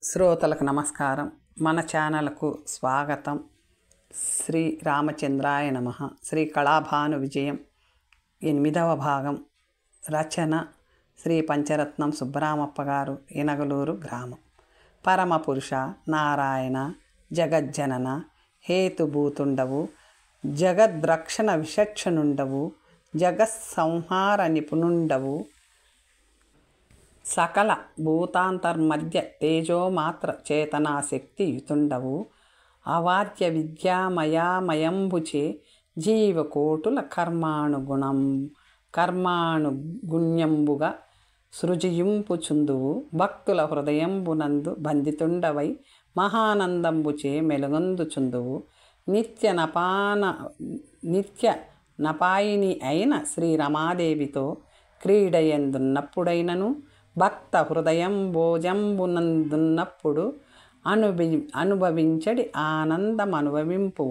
శ్రోతలకు నమస్కారం. మన ఛానల్కు స్వాగతం. శ్రీ రామచంద్రాయ నమః. శ్రీ కళాభాను విజయం 8వ భాగం. రచన శ్రీ పంచరత్నం సుబ్బరామప్ప గారు, ఇనగలూరు గ్రామం. పరమపురుష నారాయణ జగజ్జనన హేతుభూతుండవు, జగద్రక్షణ విచక్షణుండవు, జగత్సంహార నిపుణుండవు, సకల భూతాంతర్మధ్య తేజోమాత్ర చేతనాశక్తియుతుండవు, అవాద్య విద్యామయామయంబుచే జీవకోటుల కర్మాణుగుణ్యంబుగా సృజింపుచుందువు, భక్తుల హృదయంబునందు బంధితుండవై మహానందంబుచే మెలుగొందుచుందువు, నిత్య నపాయిని అయిన శ్రీరమాదేవితో క్రీడయందున్నప్పుడైనను, భక్త హృదయం భోజంబునందున్నప్పుడు అనుభవించడి ఆనందమనుభవింపు.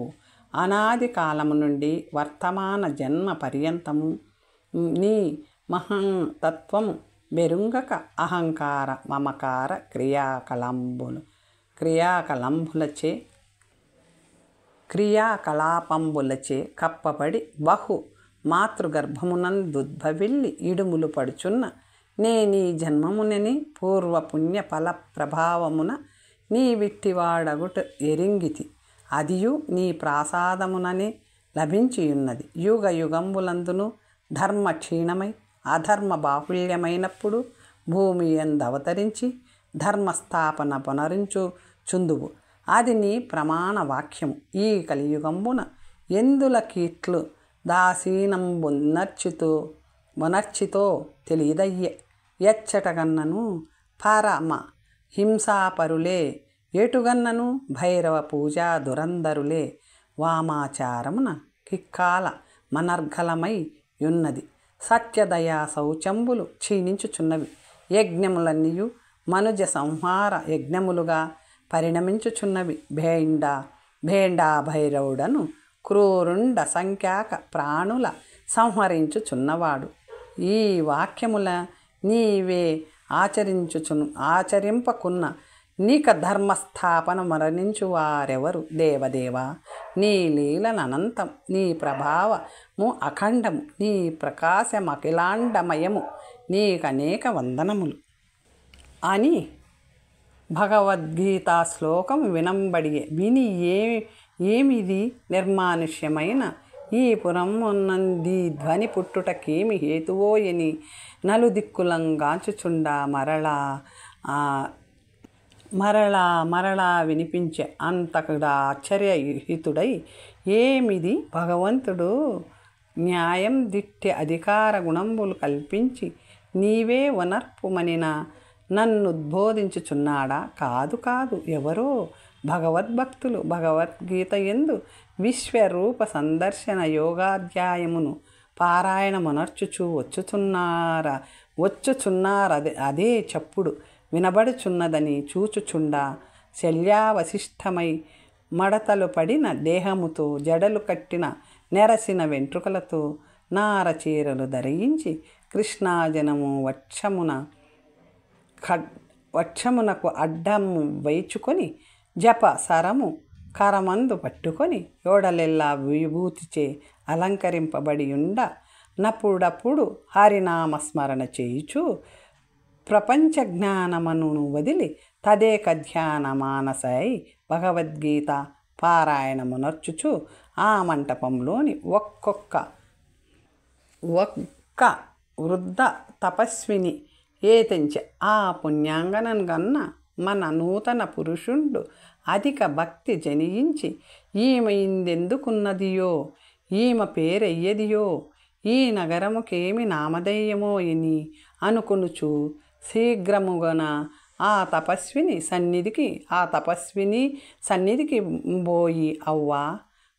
అనాది కాలము నుండి వర్తమాన జన్మ పర్యంతము నీ మహంతత్వము బెరుంగక అహంకార మమకార క్రియాకలాపంబులచే కప్పబడి బహు మాతృగర్భమునందుద్భవిల్లి ఇడుములు పడుచున్న నేనీ జన్మమునని పూర్వపుణ్య ఫల ప్రభావమున నీ విట్టివాడగుట ఎరింగితి. అదియు నీ ప్రాసాదముననే లభించియున్నది. యుగ యుగంబులందును ధర్మ క్షీణమై అధర్మ బాహుల్యమైనప్పుడు భూమి ఎందవతరించి ధర్మస్థాపన పునరించుచుందువు. అది నీ ప్రమాణ వాక్యము. ఈ కలియుగంబున ఎందుల కీట్లు దాసీనంబునర్చితో తెలియదయ్యే. ఎచ్చటగన్నను పరమ హింసాపరులే, ఎటుగన్నను భైరవ పూజా దురంధరులే. వామాచారమున కిక్కాల మనర్ఘలమై యున్నది. సత్యదయా శౌచంబులు క్షీణించుచున్నవి. యజ్ఞములన్నీయు మనుజ సంహార యజ్ఞములుగా పరిణమించుచున్నవి. భేండా భైరవుడను క్రూరుండ సంఖ్యాక ప్రాణుల సంహరించుచున్నవాడు. ఈ వాక్యముల నీవే ఆచరింపకున్న నీక ధర్మస్థాపన మరణించు వారెవరు? దేవదేవా, నీ లీలననంతం, నీ ప్రభావము అఖండము, నీ ప్రకాశమఖిలాండమయము, నీకనేక వందనములు అని భగవద్గీతా శ్లోకం వినంబడియే. విని ఏమిది నిర్మానుష్యమైన ఈ పురమునందీ ధ్వని పుట్టుటకేమి హేతువోయని నలుదిక్కులంగాంచుచుండా మరలా వినిపించే. అంతకుడా ఆశ్చర్యహితుడై, ఏమిది భగవంతుడు న్యాయం దిట్టె అధికార గుణంబులు కల్పించి నీవే వనర్పుమనిన నన్నుద్బోధించుచున్నాడా? కాదు, ఎవరో భగవద్భక్తులు భగవద్గీత యందు విశ్వరూప సందర్శన యోగాధ్యాయమును పారాయణమునర్చుచు వచ్చుచున్నార. అదే చప్పుడు వినబడుచున్నదని చూచుచుండా శల్యావశిష్టమై మడతలు పడిన దేహముతో, జడలు కట్టిన నెరసిన వెంట్రుకలతో, నారచీరలు ధరించి కృష్ణాజనము వక్షమునకు అడ్డము వైచుకొని జప సరము కరమందు పట్టుకొని యోడలెల్లా విభూతిచే అలంకరింపబడి ఉండ నప్పుడప్పుడు హరినామస్మరణ చేయుచు ప్రపంచ జ్ఞానమను వదిలి తదేక ధ్యాన మానసై భగవద్గీత పారాయణమునర్చుచు ఆ మంటపంలోని ఒక్క వృద్ధ తపస్విని ఏతెంచె. ఆ పుణ్యాంగనను గన్న మన నూతన పురుషుండు అధిక భక్తి జనియించి ఈమె ఇందెందుకున్నదియో, ఈమె పేరెయ్యదియో, ఈ నగరముకేమి నామధేయమో అని అనుకునుచు శీఘ్రముగన ఆ తపస్విని సన్నిధికి పోయి అవ్వా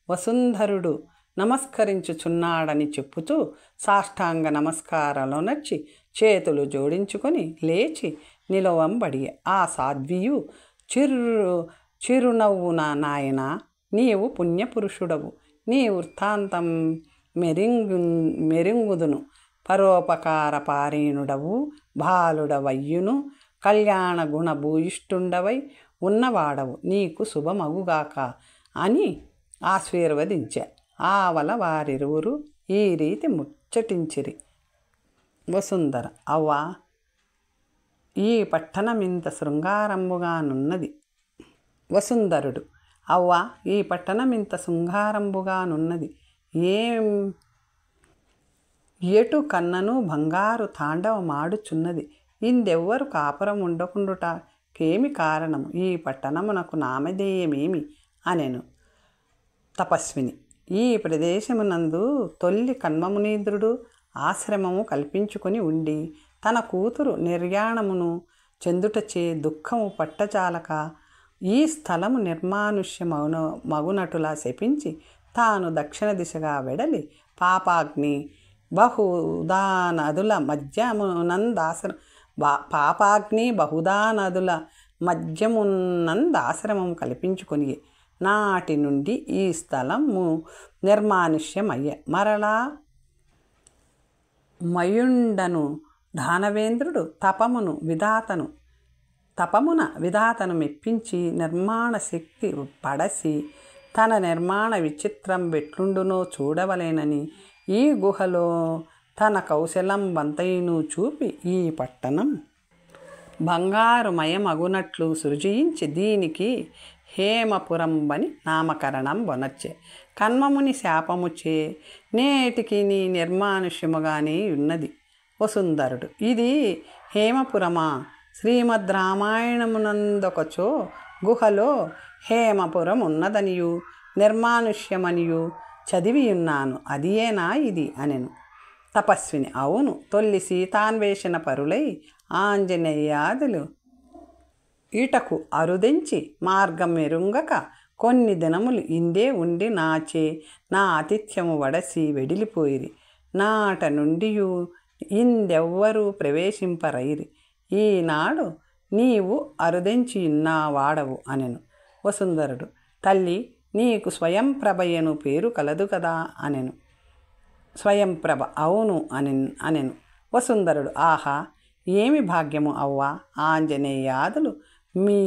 వసుంధరుడు నమస్కరించుచున్నాడని చెప్పుతూ సాష్టాంగ నమస్కారాలు నచ్చి చేతులు జోడించుకొని లేచి నిలవంబడి ఆ సాధ్వియు చిరునవ్వున, నాయన, నీవు పుణ్యపురుషుడవు, నీ వృత్తాంతం మెరింగుదును, పరోపకార పారీణుడవు, బాలుడవయ్యును కళ్యాణ గుణ భూయిష్ఠుండవై ఉన్నవాడవు, నీకు శుభమగుగాక అని ఆశీర్వదించా. ఆవల వారిరువురు ఈ రీతి ముచ్చటించిరి. వసుంధర: అవ్వా, ఈ పట్టణమింత శృంగారంబుగానున్నది. వసుంధరుడు: అవ్వా, ఈ పట్టణమింత శృంగారంబుగానున్నది, ఏం ఎటు కన్నను బంగారు తాండవమాడుచున్నది. ఇందెవ్వరు కాపురం ఉండకుండుటకేమి కారణము? ఈ పట్టణమునకు నామధేయమేమి అనెను. తపస్విని: ఈ ప్రదేశమునందు తొల్లి కన్మమునీంద్రుడు ఆశ్రమము కల్పించుకొని ఉండి తన కూతురు నిర్యాణమును చెందుటచే దుఃఖము పట్టజాలక ఈ స్థలము నిర్మానుష్యమగునటులా శపించి తాను దక్షిణ దిశగా వెడలి పాపాగ్ని బహుదా నదుల మధ్యమునందాశ్రమము కల్పించుకొని నాటి నుండి ఈ స్థలము నిర్మానుష్యమయ్య. మరలా మయుండను దానవేంద్రుడు తపమున విధాతను మెప్పించి నిర్మాణ శక్తి పడసి తన నిర్మాణ విచిత్రం వెట్లుండునో చూడవలేనని ఈ గుహలో తన కౌశలం బంతయును చూపి ఈ పట్టణం బంగారుమయమగునట్లు సృజించి దీనికి హేమపురంబని నామకరణం వనర్చే. కన్మముని శాపముచే నేటికి నీ నిర్మానుష్యముగానే ఉన్నది. వసుంధరుడు: ఇది హేమపురమా? శ్రీమద్ రామాయణమునందొకచో గుహలో హేమపురం ఉన్నదనియు నిర్మానుష్యమనియు చదివియున్నాను, అదియేనా ఇది అనెను. తపస్విని: అవును, తొల్లి సీతాన్వేషణ పరులై ఆంజనేయాదులు ఈటకు అరుదెంచి మార్గం మెరుంగక కొన్ని దినములు ఇందే ఉండి నాచే నా ఆతిథ్యము వడసి వెడిలిపోయిరి. నాట నుండియు ఇందెవ్వరూ ప్రవేశింపరైరి. ఈనాడు నీవు అరుదెంచియున్నా వాడవు అనెను. వసుంధరుడు: తల్లి, నీకు స్వయంప్రభయను పేరు కలదు కదా అనెను. స్వయంప్రభ: అవును అనెను. వసుంధరుడు: ఆహా, ఏమి భాగ్యము అవ్వా! ఆంజనేయాదులు మీ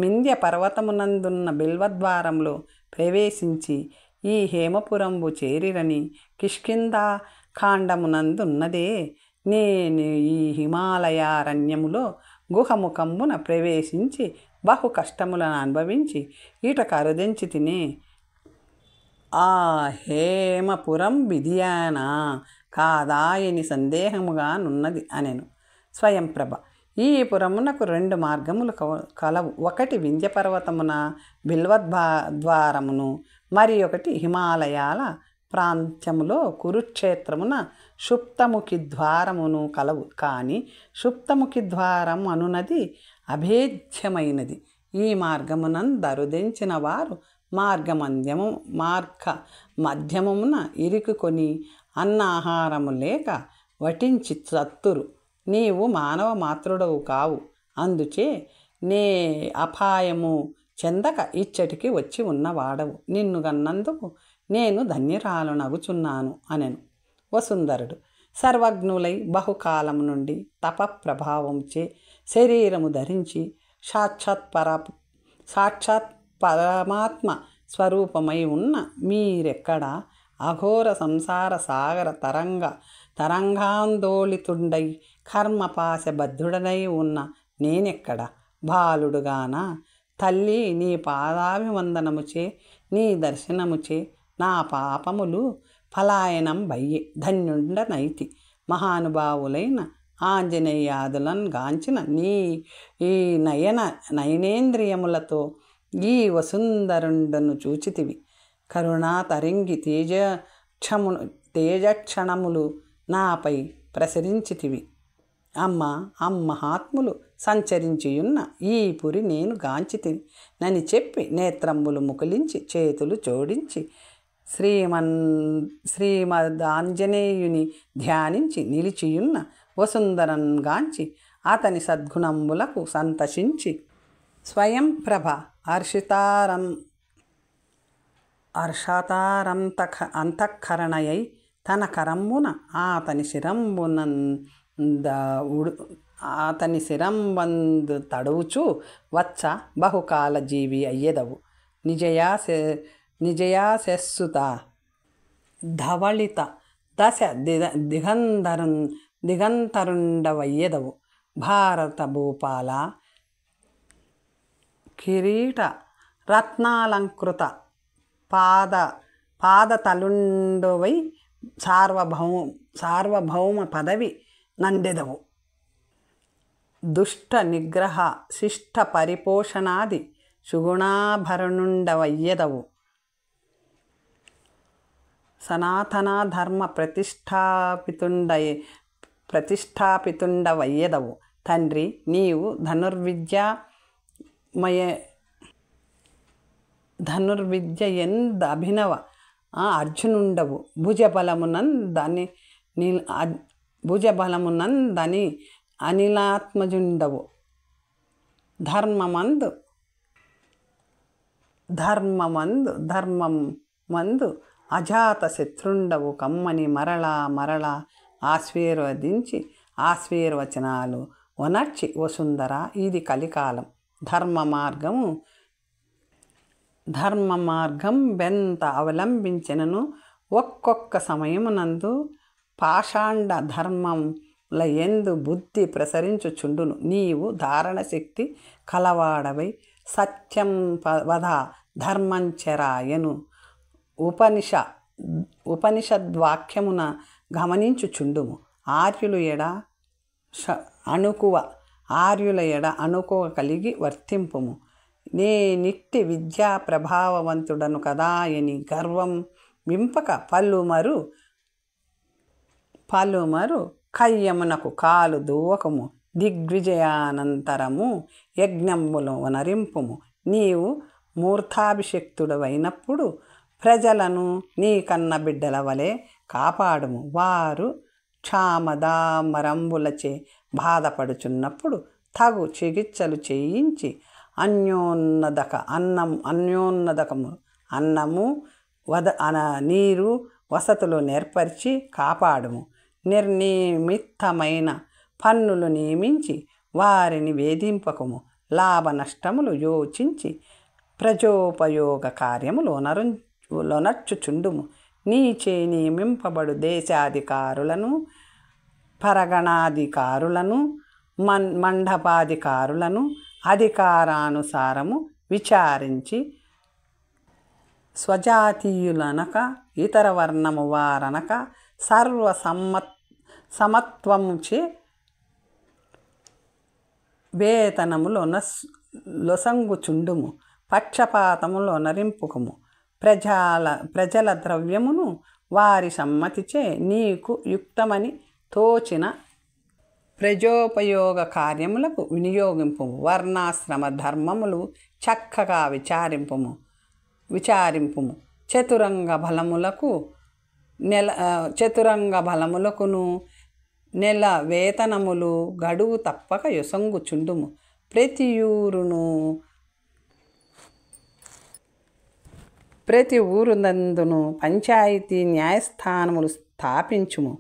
మింద్య పర్వతమునందున్న బిల్వద్వారంలో ప్రవేశించి ఈ హేమపురంబు చేరిరని కిష్కిందా ఖాండమునందున్నదే. నేను ఈ హిమాలయారణ్యములో గుహముఖంబున ప్రవేశించి బహు కష్టములను అనుభవించి ఈటకు అరుదెంచి తినే. ఆ హేమపురం బిదియానా కాదాయని సందేహముగానున్నది అనెను. స్వయంప్రభ: ఈ పురమునకు 2 మార్గములు కలవు. ఒకటి వింధ్యపర్వతమున బిల్వద్వారమును, మరి ఒకటి హిమాలయాల ప్రాంత్యములో కురుక్షేత్రమున షుప్తముఖి ద్వారమును కలవు. కానీ షుప్తముఖి ద్వారం అనునది అభేద్యమైనది. ఈ మార్గమునందరుదెంచిన వారు మార్గ మధ్యమున ఇరుకుకొని అన్నాహారము లేక వటించి చత్తురు. నీవు మానవ మాతృడవు కావు, అందుచే నే అపాయము చెందక ఇచ్చటికి వచ్చి ఉన్నవాడవు. నిన్ను గన్నందుకు నేను ధన్యురాలునగుచున్నాను అనెను. వసుంధరుడు: సర్వజ్ఞులై బహుకాలము నుండి తప ప్రభావంచే శరీరము ధరించి సాక్షాత్ పరమాత్మ స్వరూపమై ఉన్న మీరెక్కడ? అఘోర సంసార సాగర తరంగాందోళితుండై కర్మపాశ బద్ధుడనై ఉన్న నేనెక్కడ? బాలుడుగానా? తల్లి, నీ పాదాభివందనముచే నీ దర్శనముచే నా పాపములు పలాయనం బయ్యే ధన్యుండనైతి. మహానుభావులైన ఆంజనేయాదులను గాంచిన నీ ఈ నయనేంద్రియములతో ఈ వసుంధరుండను చూచితివి. కరుణా తరంగి తేజక్షణములు నాపై ప్రసరించితివి. అమ్మహాత్ములు సంచరించియున్న ఈ పురి నేను గాంచితిని నని చెప్పి నేత్రంబులు ముకులించి చేతులు జోడించి శ్రీమదాంజనేయుని ధ్యానించి నిలిచియున్న వసుంధరన్ గాంచి అతని సద్గుణంబులకు సంతసించి స్వయంప్రభ అంతఃకరణయై తన కరంబున అతని శిరంబునంద అతని శిరంబందు తడువుచు వచ్చ బహుకాల జీవి అయ్యెదవు. నిజయాశస్సుత ధవళిత దశ దిగంతరుండవయ్యెదవు. భారత భూపాల కిరీట రత్నాలంకృత పాదతలుండువై సార్వభౌమ పదవి నందెదవు. దుష్ట నిగ్రహ శిష్ట పరిపోషణాది సుగుణాభరణుండవయ్యెదవు. సనాతన ధర్మ ప్రతిష్టాపితుండవయ్యెదవు. తండ్రి, నీవు ధనుర్విద్య ఎందు అభినవ అర్జునుండవు. భుజబలమునందని అనిలాత్మజుండవు. ధర్మమందు అజాత శత్రుండవు. కమ్మని మరలా ఆశీర్వదించి ఆశీర్వచనాలు వనర్చి వసుంధర, ఇది కలికాలం. ధర్మ మార్గం బెంత అవలంబించినను ఒక్కొక్క సమయమునందు పాషాండ ధర్మముల యందు బుద్ధి ప్రసరించుచుండును. నీవు ధారణ శక్తి కలవాడవై సత్యం వద ధర్మంచరాయను ఉపనిషద్వాక్యమున గమనించుచుండుము. ఆర్యుల ఎడ అణుకువ కలిగి వర్తింపుము. నేనిట్టి విద్యా ప్రభావవంతుడను కదాయని గర్వం వింపక పలుమరు కయ్యమునకు కాలు దువ్వకము. దిగ్విజయానంతరము యజ్ఞములు వనరింపుము. నీవు మూర్ధాభిషిక్తుడవైనప్పుడు ప్రజలను నీ కన్న బిడ్డల వలె కాపాడుము. వారు క్షామదామరంబులచే బాధపడుచున్నప్పుడు తగు చికిత్సలు చేయించి అన్యోన్నదకము అన్నము నీరు వసతులు నేర్పరిచి కాపాడుము. నిర్నిమిత్తమైన పన్నులు నియమించి వారిని వేధింపకము. లాభ నష్టములు యోచించి ప్రజోపయోగ కార్యములు లొనర్చుచుండుము. నీచే నియమింపబడు దేశాధికారులను, పరగణాధికారులను, మండపాధికారులను అధికారానుసారము విచారించి స్వజాతీయులనక ఇతర వర్ణము వారనక సమత్వముచే వేతనములు లొసంగుచుండుము. పక్షపాతములు నరింపుకము. ప్రజల ద్రవ్యమును వారి సమ్మతిచే నీకు యుక్తమని తోచిన ప్రజోపయోగ కార్యములకు వినియోగింపుము. వర్ణాశ్రమ ధర్మములు చక్కగా విచారింపుము. చతురంగ బలములకును నెల వేతనములు గడువు తప్పక యొసంగుచుండుము. ప్రతి ఊరునందును పంచాయతీ న్యాయస్థానములు స్థాపించుము.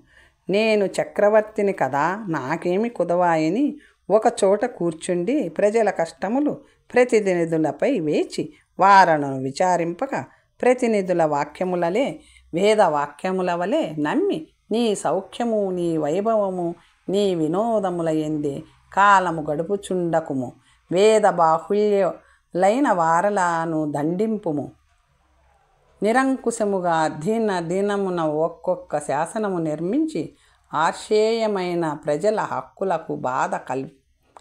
నేను చక్రవర్తిని కదా, నాకేమి కుదవాయని ఒకచోట కూర్చుండి ప్రజల కష్టములు ప్రతినిధులపై వేచి వారను విచారింపక ప్రతినిధుల వాక్యములలే వేద వాక్యముల వలె నమ్మి నీ సౌఖ్యము, నీ వైభవము, నీ వినోదముల ఎందే కాలము గడుపుచుండకుము. వేద బాహుల్యులైన వారలను దండింపుము. నిరంకుశముగా దినమున ఒక్కొక్క శాసనము నిర్మించి ఆర్షేయమైన ప్రజల హక్కులకు బాధ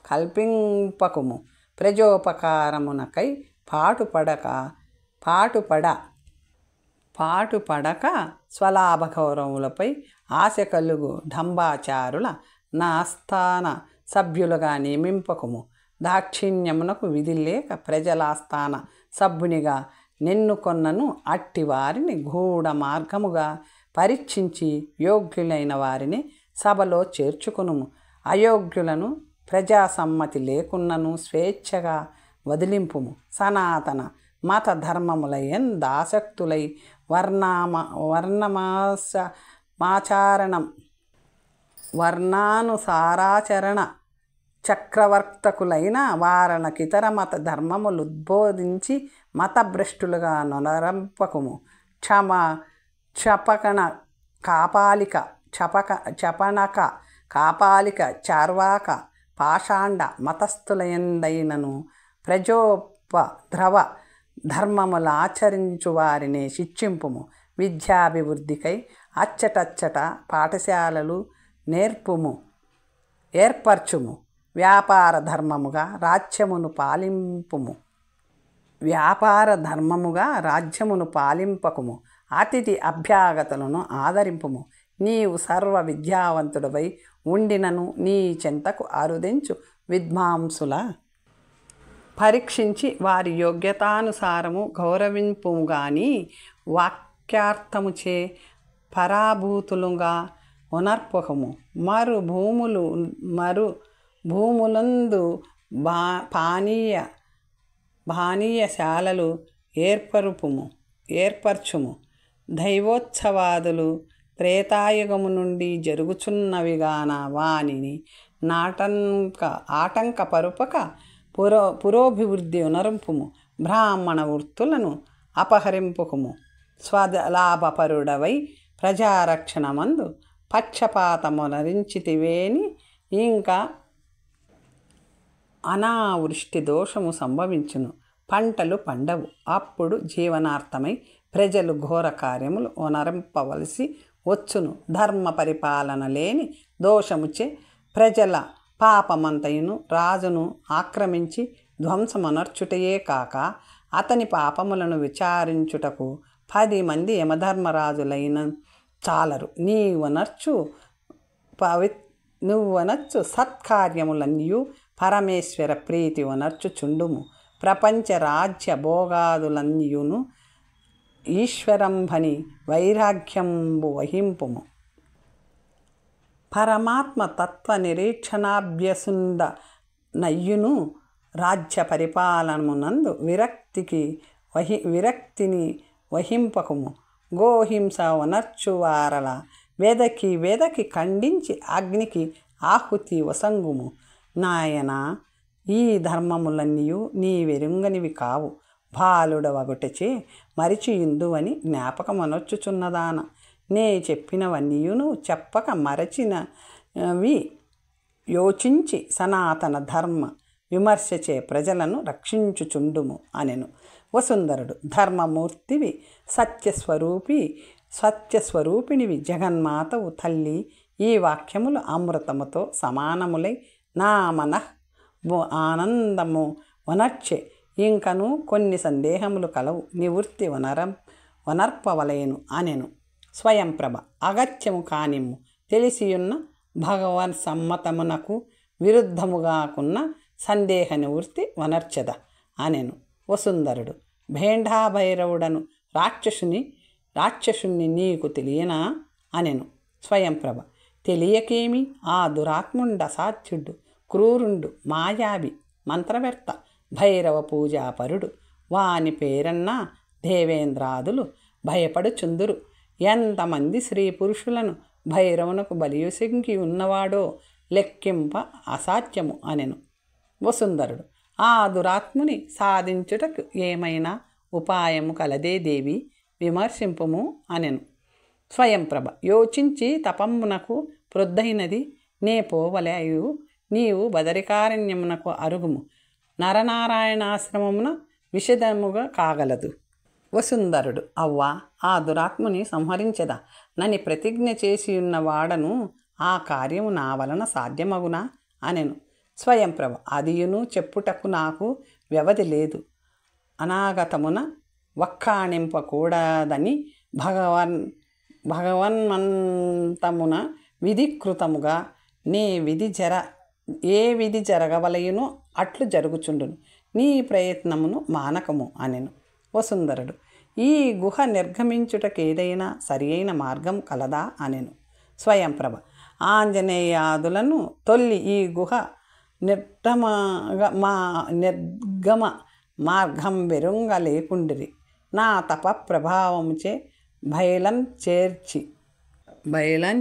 కల్పింపకుము. ప్రజోపకారమునకై పాటుపడక స్వలాభ గౌరవములపై ఆశ కలుగు డంబాచారుల నా ఆస్థాన సభ్యులుగా నియమింపకము. దాక్షిణ్యమునకు విధి లేక ప్రజలాస్థాన సభ్యునిగా నెన్నుకొన్నను అట్టి వారిని గూఢ మార్గముగా పరీక్షించి యోగ్యులైన వారిని సభలో చేర్చుకునుము. అయోగ్యులను ప్రజాసమ్మతి లేకున్నను స్వేచ్ఛగా వదిలింపుము. సనాతన మత ధర్మముల ఎందాసక్తులై వర్ణానుసారాచరణ చక్రవర్తకులైన వారనకితర మత ధర్మములు ఉద్బోధించి మతభ్రష్టులుగా నొనరంపకుము. చపకణ కాపాలిక చార్వాక పాషాండ మతస్థులయందైనను ప్రజోపద్రవ ధర్మములు ఆచరించు వారినే శిక్షింపుము. విద్యాభివృద్ధికై అచ్చటచ్చట పాఠశాలలు ఏర్పరచుము. వ్యాపార ధర్మముగా రాజ్యమును పాలింపకుము. అతిథి అభ్యాగతులను ఆదరింపుము. నీవు సర్వ విద్యావంతుడవై ఉండినను నీ చెంతకు అరుదించు విద్వాంసుల పరీక్షించి వారి యోగ్యతానుసారము గౌరవింపుము గాని వాక్యార్థముచే పరాభూతులుగా ఉనర్పకము. మరు భూములందు పానీయశాలలు ఏర్పరచుము. దైవోత్సవాదులు త్రేతాయుగము నుండి జరుగుచున్నవిగాన వానిని ఆటంకపరుపక పురోభివృద్ధి ఉనరింపుము. బ్రాహ్మణ వృత్తులను అపహరింపుకుము. స్వలాభపరుడవై ప్రజారక్షణమందు పక్షపాతమునరించితివేని ఇంకా అనావృష్టి దోషము సంభవించును. పంటలు పండవు. అప్పుడు జీవనార్థమై ప్రజలు ఘోర కార్యములు ఉనరింపవలసి వచ్చును. ధర్మ పరిపాలన లేని దోషముచే ప్రజల పాపమంతయును రాజును ఆక్రమించి ధ్వంసమునర్చుటయే కాక అతని పాపములను విచారించుటకు 10 మంది యమధర్మరాజులైన చాలరు. నువ్వనర్చు సత్కార్యములన్నయు పరమేశ్వర ప్రీతి వనర్చుచుండుము. ప్రపంచ రాజ్య భోగాదులన్నయును ఈశ్వరంభని వైరాగ్యంబు వహింపుము. పరమాత్మ తత్వ నిరీక్షణాభ్యసుంద నయ్యును రాజ్య పరిపాలనమునందు విరక్తిని వహింపకుము. గోహింస వనర్చువారల వెదకి ఖండించి అగ్నికి ఆహుతి వసంగుము. నాయన, ఈ ధర్మములన్నీయు నీ వెరుంగనివి కావు. బాలుడవగుటచే మరిచియుందువని జ్ఞాపకమనొచ్చుచున్నదాన. నే చెప్పినవన్నీయును చెప్పక మరచినవి యోచించి సనాతన ధర్మ విమర్శచే ప్రజలను రక్షించుచుండుము అనెను. వసుంధరుడు, ధర్మమూర్తివి, సత్యస్వరూపిణివి, జగన్మాతవు తల్లి, ఈ వాక్యములు అమృతముతో సమానములై నా ఆనందము వనర్చే. ఇంకను కొన్ని సందేహములు కలవు, నివృత్తి వనర్పవలేను అనెను. స్వయంప్రభ, అగత్యము కానిమ్ము. తెలిసియున్న భగవన్ సమ్మతమునకు విరుద్ధముగాకున్న సందేహ నివృత్తి వనర్చద అనెను. వసుంధరుడు, భేండాభైరవుడను రాక్షసుని నీకు తెలియనా అనెను. స్వయంప్రభ, తెలియకేమి? ఆ దురాత్ముండ సాధ్యుడు, క్రూరుండు, మాయావి, మంత్రవేత్త, భైరవ పూజాపరుడు. వాని పేరన్నా దేవేంద్రాదులు భయపడుచుందురు. ఎంతమంది స్త్రీ పురుషులను భైరవునకు బలియుసంగి ఉన్నవాడో లెక్కింప అసాధ్యము అనెను. వసుంధరుడు, ఆ దురాత్ముని సాధించుటకు ఏమైనా ఉపాయము కలదే దేవి, విమర్శింపుము అనెను. స్వయంప్రభ, యోచించి తపమ్మునకు ప్రొద్దైనది నే పోవలయు నీవు బదరికారణ్యమునకు అరుగుము. నరనారాయణాశ్రమమున విషదముగా కాగలదు. వసుంధరుడు, అవ్వా, ఆ దురాత్ముని సంహరించదా నని ప్రతిజ్ఞ చేసియున్నవాడను ఆ కార్యము నా వలన సాధ్యమగునా అనెను. స్వయంప్రభ, అదియును చెప్పుటకు నాకు వ్యవధి లేదు. అనాగతమున వక్కాణింపకూడదని భగవన్మంతమున విధికృతముగా ఏ విధి జరగవలయునో అట్లు జరుగుచుండును. నీ ప్రయత్నమును మానకము అనెను. వసుంధరుడు, ఈ గుహ నిర్గమించుటకేదైనా సరి అయిన మార్గం కలదా అనెను. స్వయంప్రభ, ఆంజనేయాదులను తొల్లి ఈ గుహ నిర్గమ మార్గం వెరుంగ లేకుండిరి. నా తప ప్రభావముచే బయలం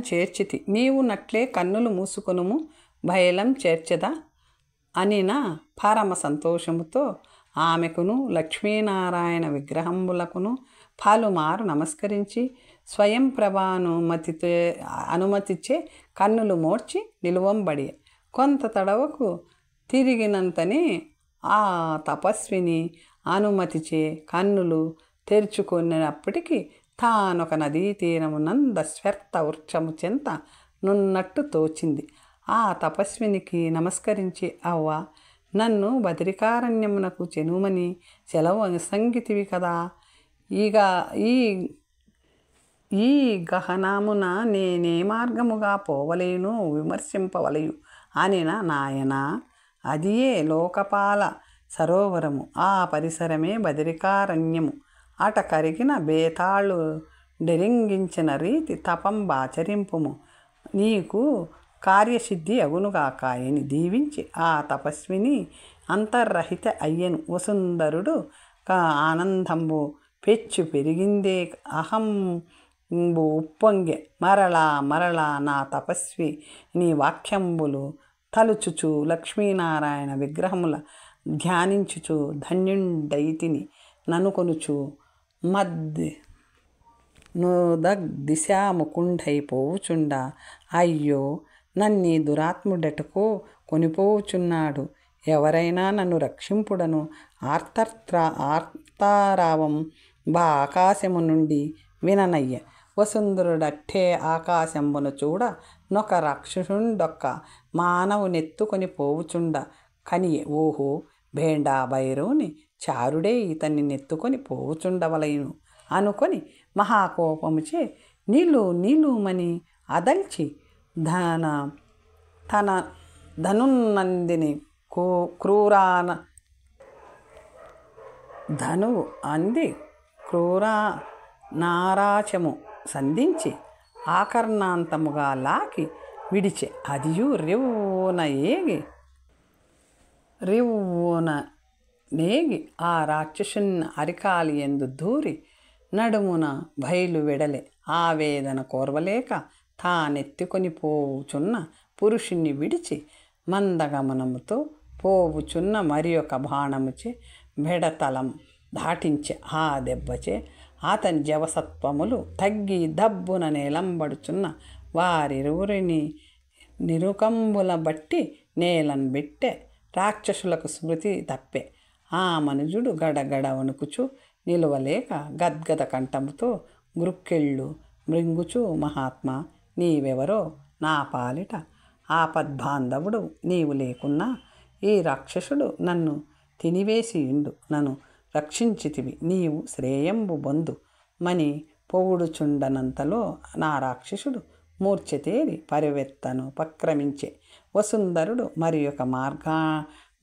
చేర్చితి. నీవు నట్లే కన్నులు మూసుకొనుము, బయలం చేర్చెదా అనిన పరమ సంతోషముతో ఆమెకును లక్ష్మీనారాయణ విగ్రహములకును పలుమారు నమస్కరించి స్వయం ప్రభానుమతితో అనుమతిచే కన్నులు మోడ్చి నిలువంబడి కొంత తడవకు తిరిగినంతనే ఆ తపస్విని అనుమతిచే కన్నులు తెరుచుకున్నప్పటికీ తానొక నదీ తీరమునంద శ్వేత వృక్షము చెంత నున్నట్టు తోచింది. ఆ తపస్వినికి నమస్కరించి, అవ్వ, నన్ను బదరికారణ్యమునకు చెనుమని సెలవు సంగితివి కదా, ఈ గహనమున నేనే మార్గముగా పోవలేను విమర్శింపవలయు అనిన. నాయన, అదియే లోకపాల సరోవరము, ఆ పరిసరమే బదరికారణ్యము. అట కరిగిన బేతాళు డెరింగించిన రీతి తపంబాచరింపుము, నీకు కార్యసిద్ధి అగునుగాక అని దీవించి ఆ తపస్విని అంతర్రహిత అయ్యను. వసుంధరుడు ఆనందంబు పెచ్చు పెరిగిందే, అహంబు ఉప్పొంగె. మరలా నా తపస్వి నీ వాక్యంబులు తలుచుచు లక్ష్మీనారాయణ విగ్రహముల ధ్యానించుచు ధన్యుండైతిని ననుకొనుచు దిశాముకుండైపోవుచుండ. అయ్యో, నన్నీ దురాత్ముడెటకో కొనిపోవుచున్నాడు. ఎవరైనా నన్ను రక్షింపుడను ఆర్తారావం ఆకాశము నుండి విననయ్య. వసుంధరుడట్టే ఆకాశంబును చూడ నొక రాక్షసుండొక్క మానవునెత్తుకొని పోవుచుండ కనియే. ఓహో, భేండా భైరవుని చారుడే ఇతన్ని నెత్తుకొని పోవుచుండవలయును అనుకొని మహాకోపముచే నిలుమని అదల్చి తన ధనున్నందిని ధనువు అంది క్రూర నారాచము సంధించి ఆకర్ణాంతముగా లాకి విడిచె. అదియు రివ్వున నేగి ఆ రాక్షసున్న అరికాలి ఎందు దూరి నడుమున బయలు వెడలే. ఆవేదన కోర్వలేక తానెత్తుకొని పోవుచున్న పురుషుణ్ణి విడిచి మందగమనముతో పోవుచున్న మరి ఒక బాణముచే బెడతలం దాటించే. ఆ దెబ్బచే అతని జవసత్వములు తగ్గి దబ్బున నేలంబడుచున్న వారిరువురిని నిరుకంబుల బట్టి నేలను పెట్టే. రాక్షసులకు స్మృతి తప్పే. ఆ మనుజుడు గడగడ వణుకుచు నిలువలేక గద్గద కంఠముతో గ్రుక్కెళ్ళు మృంగుచు, మహాత్మా, నీవెవరో, నా పాలిట ఆపద్బాంధవుడు, నీవు లేకున్నా ఈ రాక్షసుడు నన్ను తినివేసియుండు. నన్ను రక్షించితివి, నీవు శ్రేయంబు బొందు మని పొగుడుచుండనంతలో నా రాక్షసుడు మూర్ఛతేరి పరివెత్తను పక్రమించే. వసుంధరుడు మరి ఒక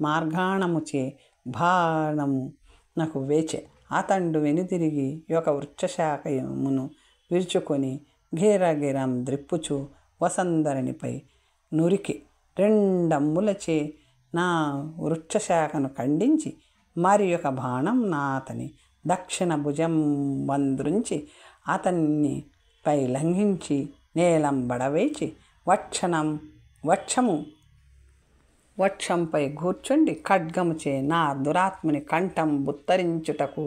మార్గాణముచే బాణము నాకు వేచే. అతండు వెనుదిరిగి ఒక వృక్షశాఖమును విరుచుకొని గిరగిరం ద్రిప్పుచు వసుంధరునిపై నురికి రెండమ్ములచే నా వృక్షశాఖను ఖండించి మరి ఒక బాణం అతని దక్షిణ భుజం బంద్రుంచి అతన్ని పై లంఘించి నేలంబడవేచి వక్షంపై కూర్చుండి ఖడ్గముచే నా దురాత్ముని కంఠం బుత్తరించుటకు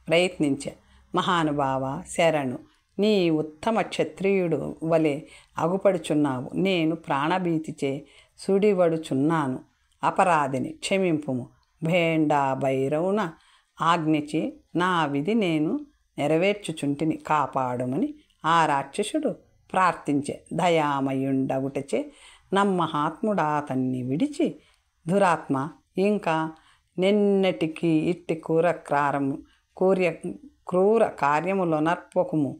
ప్రయత్నించే. మహానుభావ, శరణు. నీ ఉత్తమ క్షత్రియుడు వలె అగుపడుచున్నావు. నేను ప్రాణభీతిచే సుడివడుచున్నాను. అపరాధిని క్షమింపుము. భేండా భైరవున ఆజ్ఞచే నా విధి నేను నెరవేర్చుచుంటిని, కాపాడుమని ఆ రాక్షసుడు ప్రార్థించే. దయామయుండగుటచే నమ్మహాత్ముడా అతన్ని విడిచి, దురాత్మ, ఇంకా నిన్నటికి ఇట్టి క్రూర కార్యములో నర్పకుము.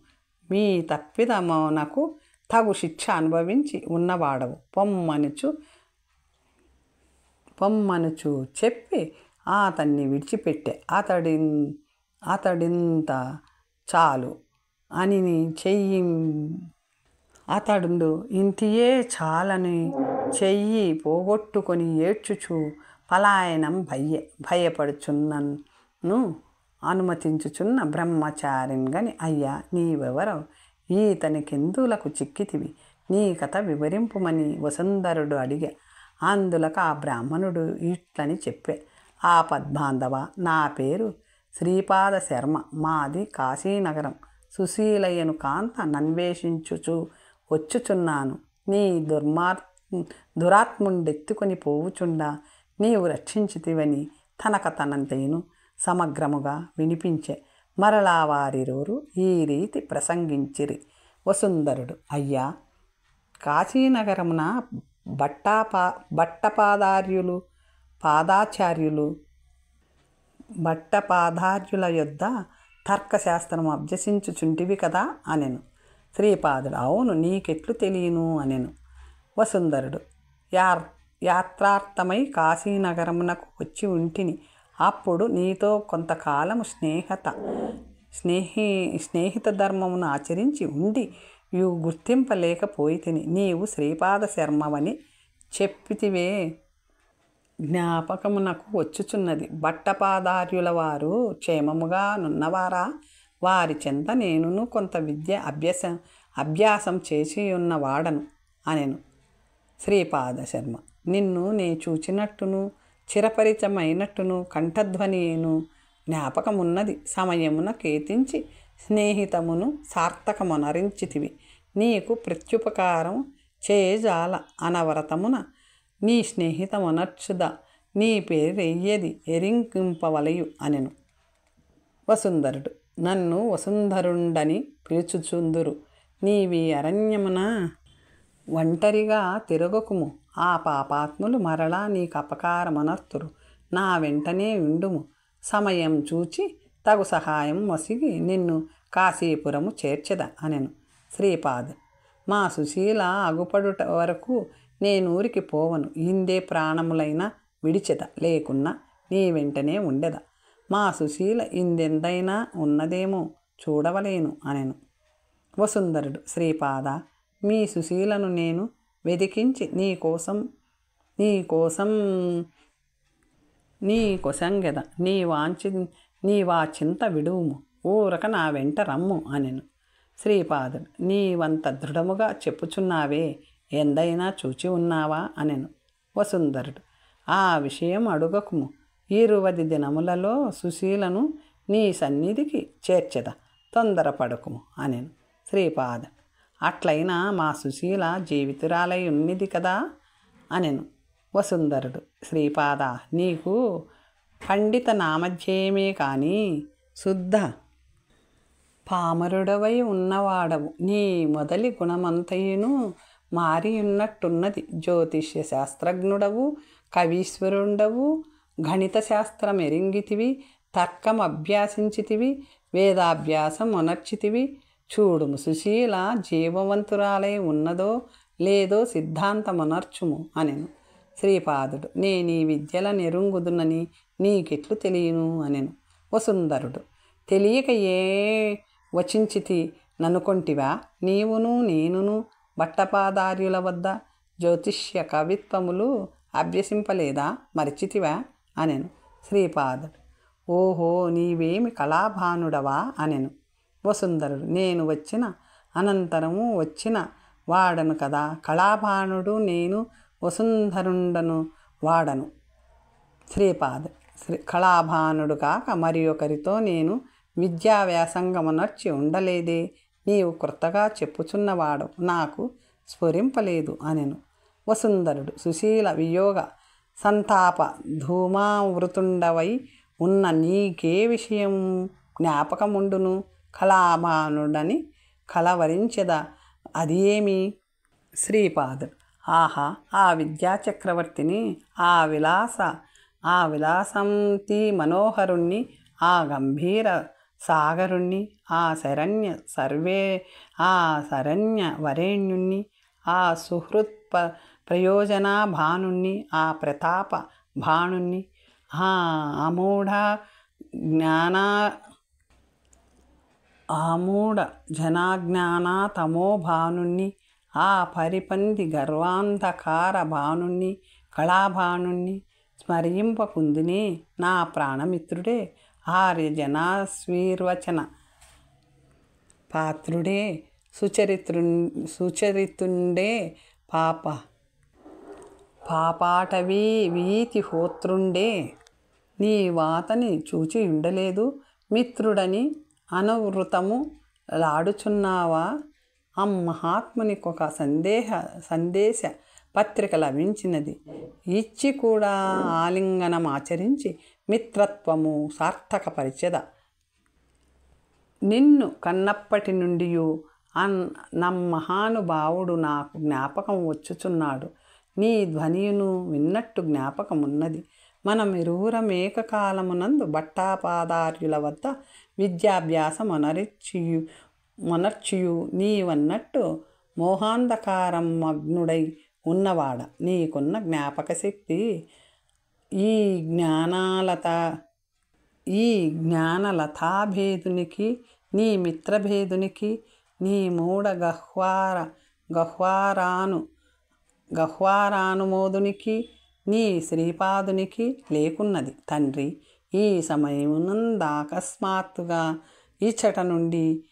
మీ తప్పిదమునకు తగు శిక్ష అనుభవించి ఉన్నవాడవు పొమ్మనుచు చెప్పి అతన్ని విడిచిపెట్టే. అతడింత చాలు అని అతడు ఇంతియే చాలని చెయ్యి పోగొట్టుకొని ఏడ్చుచు పలాయనం భయపడుచున్నను అనుమతించుచున్న బ్రహ్మచారిని గని, అయ్యా, నీవెవరవు? ఈతనికెందులకు చిక్కితివి? నీ కథ వివరింపుమని వసుంధరుడు అడిగే. అందులకు ఆ బ్రాహ్మణుడు ఇట్లని చెప్పే, ఆ పద్బాంధవ, నా పేరు శ్రీపాద శర్మ, మాది కాశీనగరం. సుశీలయ్యను కాంత నన్వేషించుచు వచ్చుచున్నాను. నీ దురాత్ముండెత్తుకొని పోవుచుండా నీవు రక్షించితివని తనక తనంతయును సమగ్రముగా వినిపించే. మరలా వారిరోరు ఈ రీతి ప్రసంగించిరి. వసుంధరుడు, అయ్యా, కాశీనగరమున భట్టపాదార్యుల యొద్ద తర్కశాస్త్రము అభ్యసించుచుంటివి కదా అనెను. శ్రీపాదుడు, అవును, నీకెట్లు తెలియను అనెను. వసుంధరుడు, యాత్రార్థమై కాశీనగరమునకు వచ్చి ఉంటిని. అప్పుడు నీతో కొంతకాలము స్నేహిత ధర్మమును ఆచరించి ఉండి గుర్తింపలేకపోయితిని. నీవు శ్రీపాద శర్మవని చెప్పితివే, జ్ఞాపకమునకు వచ్చుచున్నది. భట్టపాదార్యుల వారు క్షేమముగా నున్నవారా? వారి చెంత నేనును కొంత విద్య అభ్యాసం చేసి ఉన్నవాడను అనెను. శ్రీపాద శర్మ, నిన్ను నే చూచినట్టును చిరపరిచమైనట్టును కంఠధ్వనిను జ్ఞాపకమున్నది. సమయమున కేతించి స్నేహితమును సార్థకమునరించితివి. నీకు ప్రత్యుపకారం చేయజాల, అనవరతమున నీ స్నేహితమునర్చుదా, నీ పేరెయ్యది ఎరింకింపవలయు అనెను. వసుంధరుడు, నన్ను వసుంధరుండని పిలుచుచుందురు. నీవి అరణ్యమున ఒంటరిగా తిరగకుము. ఆ పాపాత్ములు మరలా నీకు అపకారమనర్తురు. నా వెంటనే ఉండుము. సమయం చూచి తగు సహాయం వసిగి నిన్ను కాశీపురము చేర్చెద అనెను. శ్రీపాద్, మా సుశీల అగుపడుట వరకు నేనూరికి పోవను. ఇందే ప్రాణములైనా విడిచెద, లేకున్నా నీ వెంటనే ఉండెద. మా సుశీల ఇందెందైనా ఉన్నదేమో చూడవలేను అనెను. వసుంధరుడు, శ్రీపాద, మీ సుశీలను నేను వెదికించి నీ కొసంగెద. నీ వాచింత విడువుము, ఊరక నా వెంట రమ్ము అనెను. శ్రీపాదుడు, నీవంత దృఢముగా చెప్పుచున్నావే, ఎందైనా చూచి ఉన్నావా అనెను. వసుంధరుడు, ఆ విషయం అడుగకుము. 20 దినములలో సుశీలను నీ సన్నిధికి చేర్చెద, తొందరపడకుము అనెను. శ్రీపాద, అట్లయినా మా సుశీల జీవితురాలై ఉన్నది కదా అనెను. వసుంధరుడు, శ్రీపాద, నీకు పండిత నామధ్యేయమే కానీ శుద్ధ పామరుడవై ఉన్నవాడవు. నీ మొదలి గుణమంతయును మారియున్నట్టున్నది. జ్యోతిష్య శాస్త్రజ్ఞుడవు, కవీశ్వరుండవు, గణిత శాస్త్రం ఎరింగితివి, తర్కం అభ్యాసించితివి, వేదాభ్యాసం అనర్చితివి. చూడుము, సుశీల జీవవంతురాలై ఉన్నదో లేదో సిద్ధాంతమనర్చుము అనెను. శ్రీపాదుడు, నేనీ విద్యల నెరుంగుదునని నీకెట్లు తెలియను అనెను. వసుంధరుడు, తెలియక ఏ వచించితి ననుకొంటివా? నీవును నేనును భట్టపాదార్యుల వద్ద జ్యోతిష్య కవిత్వములు అభ్యసింపలేదా? మరిచితివా అనెను. శ్రీపాదుడు, ఓహో, నీవేమి కళాభానుడవా అనెను. వసుంధరుడు, నేను వచ్చిన అనంతరము వచ్చిన వాడను కదా. కళాభానుడు నేను, వసుంధరుండను వాడను. శ్రీపాద, కళాభానుడు కాక మరి ఒకరితో నేను విద్యా వ్యాసంగమునర్చి ఉండలేదే. నీవు క్రొత్తగా చెప్పుచున్నవాడు నాకు స్ఫురింపలేదు అనెను. వసుంధరుడు, సుశీల వియోగ సంతాప ధూమావృతుండవై ఉన్న నీకే విషయం జ్ఞాపకముండును? కళాభానుడని కలవరించెద, అది ఏమి? శ్రీపాదుడు, ఆహా, ఆ విద్యాచక్రవర్తిని, ఆ విలాసంతి మనోహరుణ్ణి, ఆ గంభీర సాగరుణ్ణి, ఆ శరణ్య వరేణ్యుణ్ణి, ఆ సుహృత్ ప్రయోజనా భానుణ్ణి, ఆ ప్రతాప భానుణ్ణి, ఆ ఆమూఢ జనాజ్ఞానా తమో భానుణ్ణి, ఆ పరిపంది గర్వాంధకార భానుణ్ణి, కళాభానుణ్ణి స్మరింపకుందునే. నా ప్రాణమిత్రుడే, ఆర్యజనాస్వీర్వచన పాత్రుడే, సుచరితుండే, పాపాటవీ వీతి హోత్రుండే నీ వాతని చూచి ఉండలేదు మిత్రుడని అనవృతము లాడుచున్నావా. మహాత్మునికొక సందేశ పత్రిక లభించినది. ఇచ్చి కూడా ఆలింగనమాచరించి మిత్రత్వము సార్థకపరిచెద. నిన్ను కన్నప్పటి నుండి నమ్మహానుభావుడు నాకు జ్ఞాపకం వచ్చుచున్నాడు. నీ ధ్వనియును విన్నట్టు జ్ఞాపకమున్నది. మనమిరువురం ఏకకాలమునందు భట్టాపాదార్యుల వద్ద విద్యాభ్యాసమొనర్చియు నీవన్నట్టు మోహాంధకారం మగ్నుడై ఉన్నవాడ. నీకున్న జ్ఞాపక శక్తి ఈ జ్ఞానలతాభేదునికి నీ మిత్రభేదునికి నీ మూఢ గహ్వారానుమోదునికి నీ శ్రీపాదునికి లేకున్నది తండ్రి. ఈ సమయమునందాకస్మాత్తుగా ఇచ్చట నుండి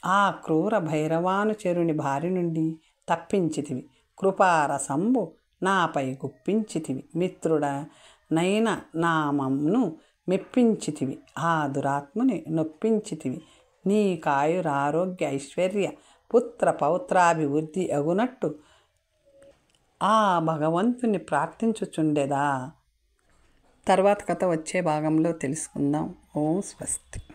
ఆ క్రూర భైరవానుచరుని బారి నుండి తప్పించితివి. కృపారసంబు నాపై గుప్పించితివి. మిత్రుడనైన నామమును మెప్పించితివి. ఆ దురాత్ముని నొప్పించితివి. నీ కాయురారోగ్య ఐశ్వర్య పుత్ర పౌత్రాభివృద్ధి అగునట్టు ఆ భగవంతుని ప్రార్థించుచుండెదా. తర్వాత కథ వచ్చే భాగంలో తెలుసుకుందాం. ఓం స్వస్తి.